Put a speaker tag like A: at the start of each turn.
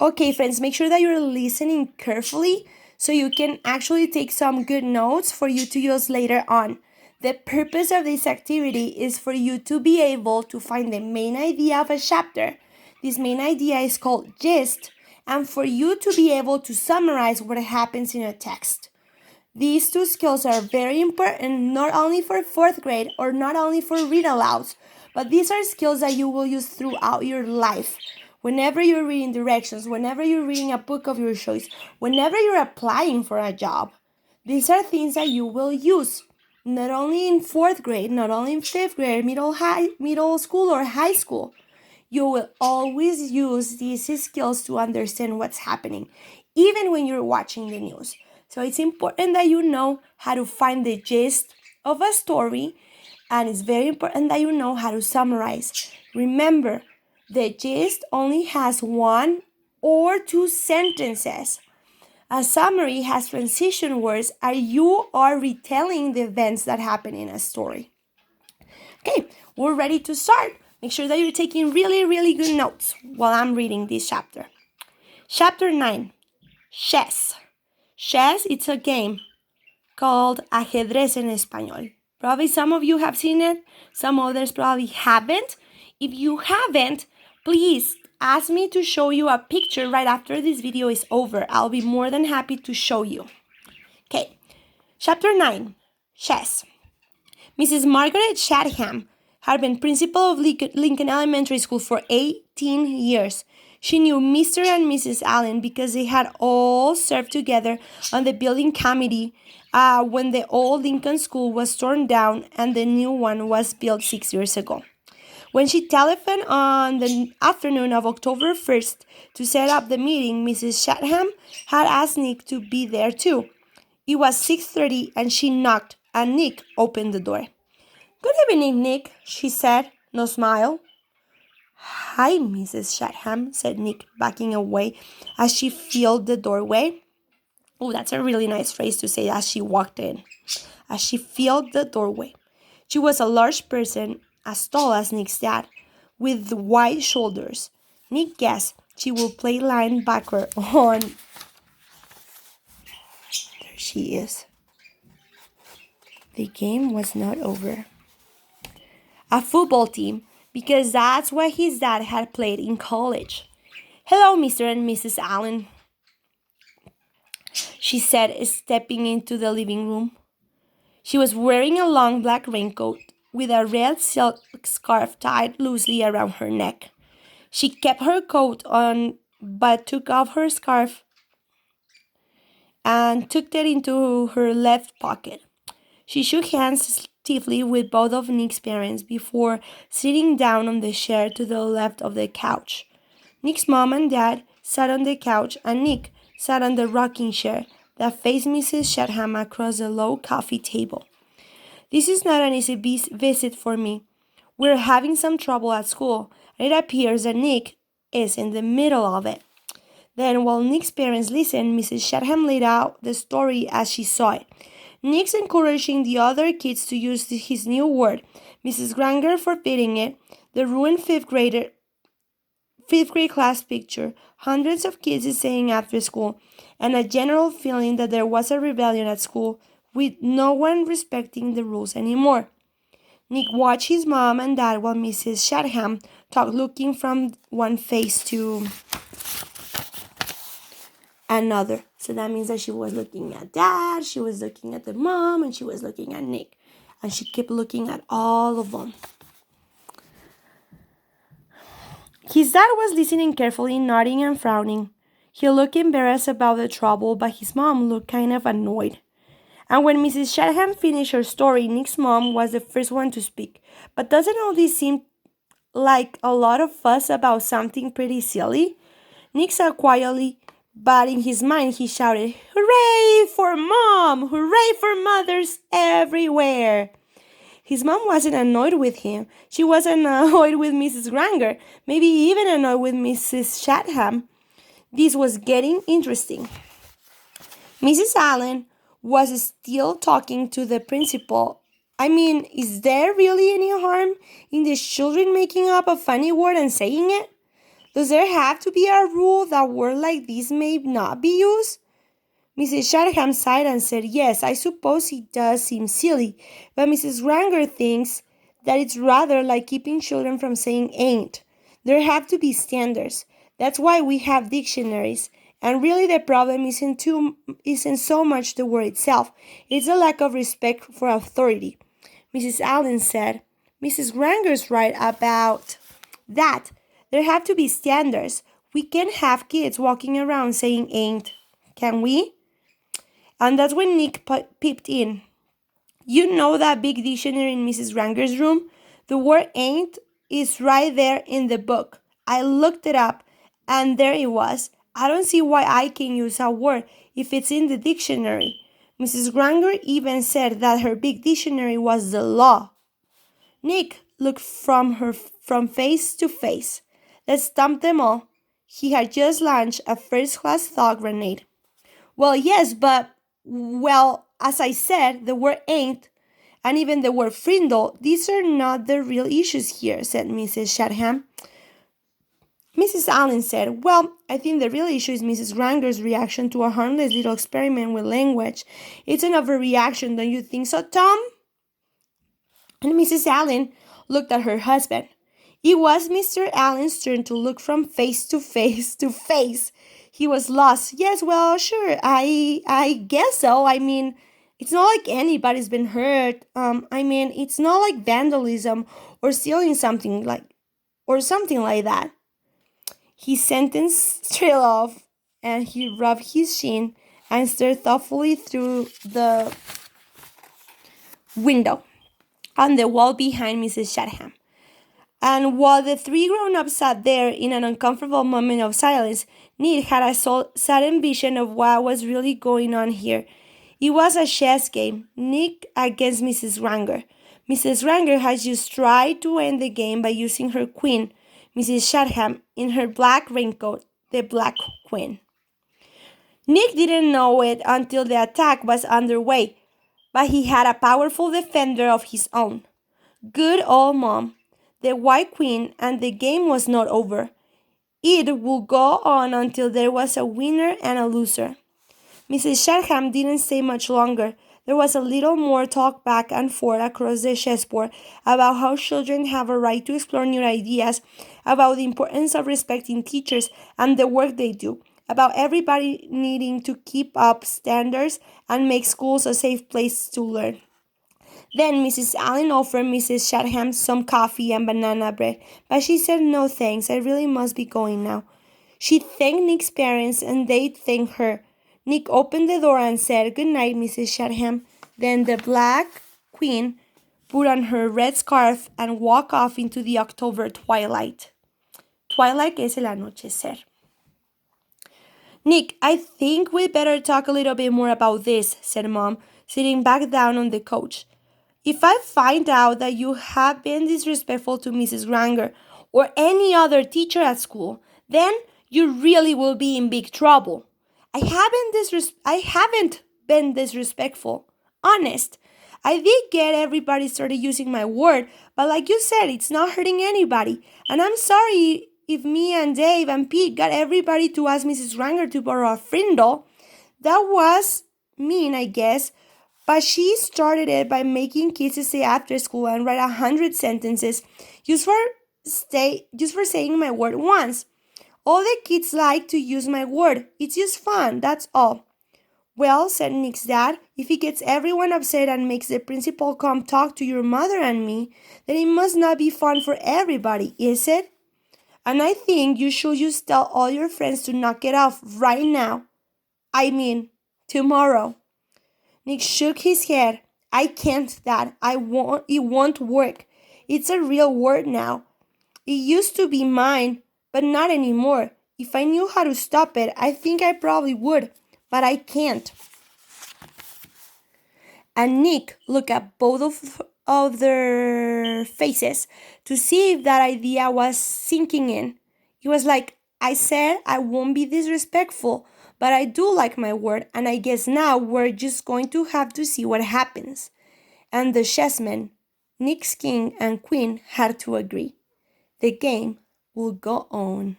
A: Okay, friends, make sure that you're listening carefully so you can actually take some good notes for you to use later on. The purpose of this activity is for you to be able to find the main idea of a chapter. This main idea is called gist, and for you to be able to summarize what happens in a text. These two skills are very important not only for fourth grade or not only for read alouds, but these are skills that you will use throughout your life. Whenever you're reading directions, whenever you're reading a book of your choice, whenever you're applying for a job, these are things that you will use. Not only in fourth grade, not only in fifth grade, middle school or high school. You will always use these skills to understand what's happening, even when you're watching the news. So it's important that you know how to find the gist of a story, and it's very important that you know how to summarize. Remember, the gist only has one or two sentences. A summary has transition words, and you are retelling the events that happen in a story. Okay, we're ready to start. Make sure that you're taking really, really good notes while I'm reading this chapter. Chapter 9, Chess. Chess, it's a game called ajedrez en español. Probably some of you have seen it. Some others probably haven't. If you haven't, please ask me to show you a picture right after this video is over. I'll be more than happy to show you. Okay, Chapter 9, Chess. Mrs. Margaret Chatham had been principal of Lincoln Elementary School for 18 years. She knew Mr. and Mrs. Allen because they had all served together on the building committee when the old Lincoln School was torn down and the new one was built 6 years ago. When she telephoned on the afternoon of October 1st to set up the meeting, Mrs. Chatham had asked Nick to be there too. It was 6:30 and she knocked, and Nick opened the door. "Good evening, Nick," she said, no smile. "Hi, Mrs. Chatham," said Nick, backing away as she filled the doorway. Oh, that's a really nice phrase to say as she walked in. As she filled the doorway. She was a large person, as tall as Nick's dad, with wide shoulders. Nick guessed she would play linebacker on... There she is. The game was not over. A football team, because that's what his dad had played in college. "Hello, Mr. and Mrs. Allen," she said, stepping into the living room. She was wearing a long black raincoat with a red silk scarf tied loosely around her neck. She kept her coat on but took off her scarf and tucked it into her left pocket. She shook hands stiffly with both of Nick's parents before sitting down on the chair to the left of the couch. Nick's mom and dad sat on the couch, and Nick sat on the rocking chair that faced Mrs. Chatham across the low coffee table. "This is not an easy visit for me. We're having some trouble at school, and it appears that Nick is in the middle of it." Then, while Nick's parents listened, Mrs. Chatham laid out the story as she saw it. Nick's encouraging the other kids to use his new word, Mrs. Granger forbidding it, the ruined fifth grade class picture, hundreds of kids staying after school, and a general feeling that there was a rebellion at school with no one respecting the rules anymore. Nick watched his mom and dad while Mrs. Chatham talked, looking from one face to another. So that means that she was looking at dad, she was looking at the mom, and she was looking at Nick. And she kept looking at all of them. His dad was listening carefully, nodding and frowning. He looked embarrassed about the trouble, but his mom looked kind of annoyed. And when Mrs. Chatham finished her story, Nick's mom was the first one to speak. "But doesn't all this seem like a lot of fuss about something pretty silly?" Nick sat quietly, but in his mind he shouted, "Hooray for Mom! Hooray for mothers everywhere!" His mom wasn't annoyed with him. She wasn't annoyed with Mrs. Granger, maybe even annoyed with Mrs. Chatham. This was getting interesting. Mrs. Allen was still talking to the principal. "I mean, is there really any harm in the children making up a funny word and saying it?" Does there have to be a rule that words like this may not be used? Mrs. Shadham sighed and said, yes, I suppose it does seem silly, but Mrs. Granger thinks that it's rather like keeping children from saying ain't. There have to be standards. That's why we have dictionaries. And really the problem isn't so much the word itself. It's a lack of respect for authority. Mrs. Allen said, Mrs. Granger's right about that. There have to be standards. We can't have kids walking around saying ain't. Can we? And that's when Nick peeped in. You know that big dictionary in Mrs. Granger's room? The word ain't is right there in the book. I looked it up, and there it was. I don't see why I can use a word if it's in the dictionary. Mrs. Granger even said that her big dictionary was the law. Nick looked from face to face. Let's dump them all. He had just launched a first-class thought grenade. Well, yes, but, well, as I said, the word ain't, and even the word frindle, these are not the real issues here, said Mrs. Shadham. Mrs. Allen said, well, I think the real issue is Mrs. Granger's reaction to a harmless little experiment with language. It's an overreaction, don't you think so, Tom? And Mrs. Allen looked at her husband. It was Mr. Allen's turn to look from face to face to face. He was lost. Yes, well, sure, I guess so. I mean, it's not like anybody's been hurt. It's not like vandalism or stealing something like that. His sentence trailed off, and he rubbed his chin and stared thoughtfully through the window on the wall behind Mrs. Shadham. And while the three grown-ups sat there in an uncomfortable moment of silence, Ned had a sudden vision of what was really going on here. It was a chess game, Nick against Mrs. Granger. Mrs. Granger had just tried to end the game by using her queen, Mrs. Shadham, in her black raincoat, the Black Queen. Nick didn't know it until the attack was underway, but he had a powerful defender of his own. Good old Mom, the White Queen, and the game was not over. It would go on until there was a winner and a loser. Mrs. Shadham didn't stay much longer. There was a little more talk back and forth across the chessboard about how children have a right to explore new ideas, about the importance of respecting teachers and the work they do, about everybody needing to keep up standards and make schools a safe place to learn. Then Mrs. Allen offered Mrs. Shadham some coffee and banana bread, but she said no thanks, I really must be going now. She thanked Nick's parents and they thanked her. Nick opened the door and said, good night, Mrs. Shadham. Then the Black Queen put on her red scarf and walked off into the October twilight. Twilight es el anochecer. Nick, I think we'd better talk a little bit more about this, said Mom, sitting back down on the couch. If I find out that you have been disrespectful to Mrs. Granger or any other teacher at school, then you really will be in big trouble. I haven't been disrespectful. Honest. I did get everybody started using my word, but like you said, it's not hurting anybody. And I'm sorry if me and Dave and Pete got everybody to ask Mrs. Granger to borrow a Frindle. That was mean, I guess. But she started it by making kids stay after school and write 100 sentences just for saying my word once. All the kids like to use my word. It's just fun, that's all. Well, said Nick's dad, if he gets everyone upset and makes the principal come talk to your mother and me, then it must not be fun for everybody, is it? And I think you should just tell all your friends to knock it off right now. Tomorrow. Nick shook his head. I can't, Dad. It won't work. It's a real word now. It used to be mine, but not anymore. If I knew how to stop it, I think I probably would, but I can't. And Nick looked at both of their faces to see if that idea was sinking in. He was like, I said I won't be disrespectful, but I do like my word, and I guess now we're just going to have to see what happens. And the chessmen, Nick's king and queen, had to agree. The game will go on.